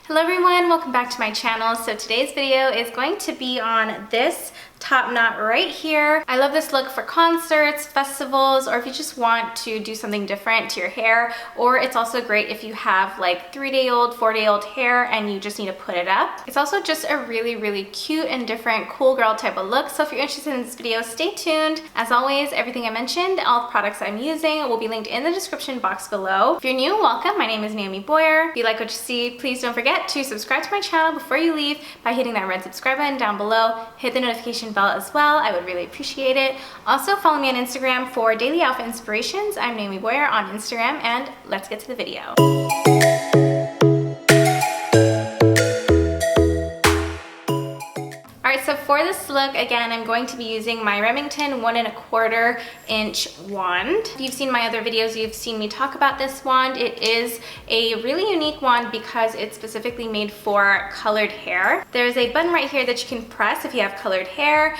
Hello everyone, welcome back to my channel. So today's video is going to be on this top knot right here. I love this look for concerts, festivals, or if you just want to do something different to your hair, or it's also great if you have like 3-day-old, 4-day-old hair and you just need to put it up. It's also just a really cute and different cool girl type of look. So if you're interested in this video, stay tuned. As always, everything I mentioned, all the products I'm using will be linked in the description box below. If you're new, welcome. My name is Naomi Boyer. If you like what you see, please don't forget to subscribe to my channel before you leave by hitting that red subscribe button down below. Hit the notification bell as well. I would really appreciate it. Also follow me on Instagram for daily outfit inspirations. I'm Naomi Boyer on Instagram, and let's get to the video. So for this look, again, I'm going to be using my Remington 1 1/4 inch wand. If you've seen my other videos, you've seen me talk about this wand. It is a really unique wand because it's specifically made for colored hair. There's a button right here that you can press if you have colored hair.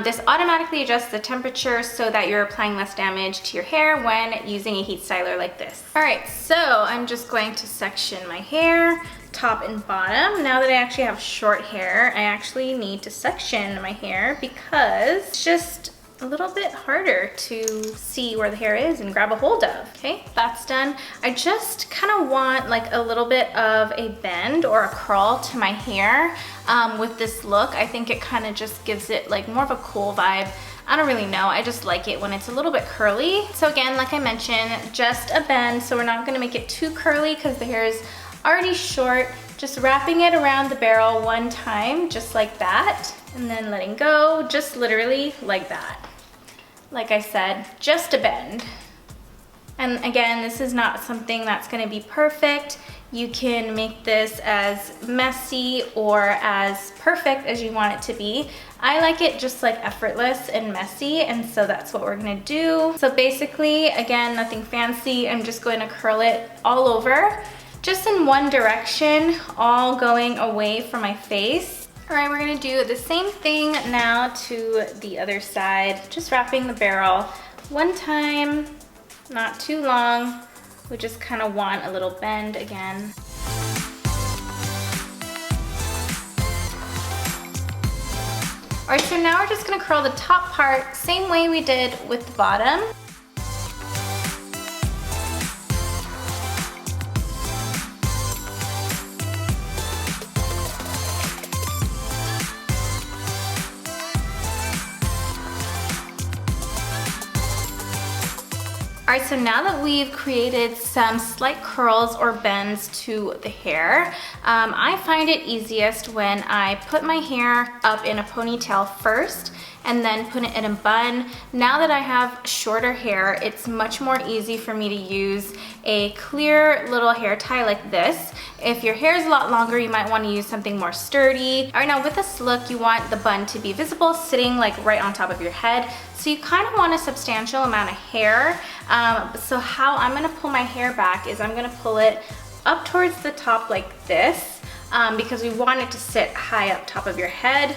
This automatically adjusts the temperature so that you're applying less damage to your hair when using a heat styler like this. All right, so I'm just going to section my hair, top and bottom. Now that I actually have short hair, I actually need to section my hair because it's just a little bit harder to see where the hair is and grab a hold of. Okay, that's done. I just kind of want like a little bit of a bend or a curl to my hair with this look. I think it kind of just gives it like more of a cool vibe. I don't really know, I just like it when it's a little bit curly. So again, like I mentioned, just a bend, so we're not gonna make it too curly because the hair is already short. Just wrapping it around the barrel one time, just like that, and then letting go, just literally like that. Like I said, just a bend. And again, this is not something that's gonna be perfect. You can make this as messy or as perfect as you want it to be. I like it just like effortless and messy, and so that's what we're gonna do. So basically, again, nothing fancy. I'm just going to curl it all over, just in one direction, all going away from my face. All right, we're gonna do the same thing now to the other side, just wrapping the barrel one time, not too long. We just kind of want a little bend again. All right, so now we're just gonna curl the top part, same way we did with the bottom. All right, so now that we've created some slight curls or bends to the hair, I find it easiest when I put my hair up in a ponytail first and then put it in a bun. Now that I have shorter hair, it's much more easy for me to use a clear little hair tie like this. If your hair is a lot longer, you might want to use something more sturdy. All right, now with this look, you want the bun to be visible, sitting like right on top of your head. So you kind of want a substantial amount of hair. So how I'm gonna pull my hair back is I'm gonna pull it up towards the top like this because we want it to sit high up top of your head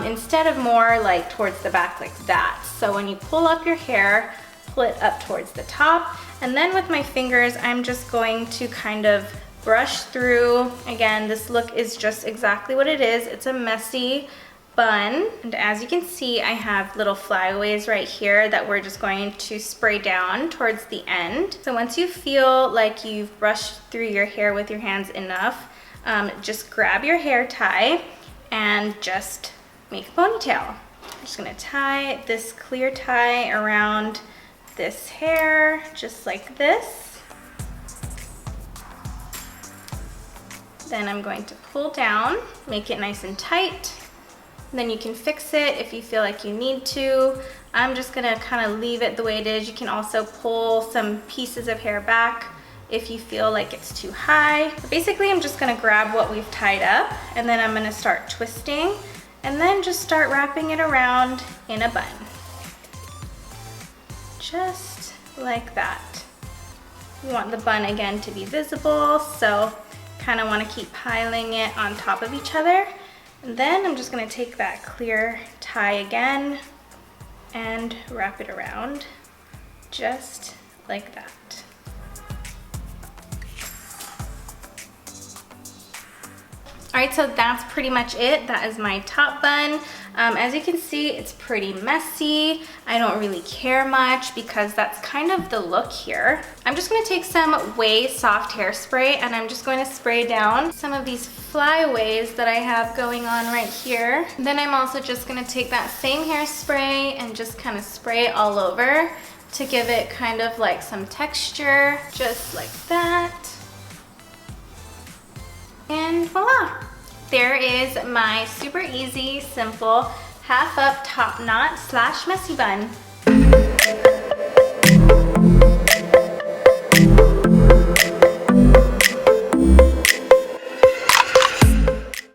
instead of more like towards the back like that. So when you pull up your hair, pull it up towards the top, and then with my fingers, I'm just going to kind of brush through. Again, this look is just exactly what it is. It's a messy bun, and as you can see, I have little flyaways right here that we're just going to spray down towards the end. So once you feel like you've brushed through your hair with your hands enough, just grab your hair tie and just make a ponytail. I'm just gonna tie this clear tie around this hair, just like this. Then I'm going to pull down, make it nice and tight. Then you can fix it if you feel like you need to. I'm just gonna kind of leave it the way it is. You can also pull some pieces of hair back if you feel like it's too high. But basically, I'm just gonna grab what we've tied up, and then I'm gonna start twisting, and then just start wrapping it around in a bun. Just like that. You want the bun again to be visible, so kind of want to keep piling it on top of each other. And then I'm just going to take that clear tie again and wrap it around just like that. Alright, so that's pretty much it. That is my top bun. As you can see, it's pretty messy. I don't really care much because that's kind of the look here. I'm just gonna take some Way Soft hairspray and I'm just going to spray down some of these flyaways that I have going on right here. Then I'm also just gonna take that same hairspray and just kind of spray it all over to give it kind of like some texture, just like that. And voila! There is my super easy, simple, half up top knot / messy bun.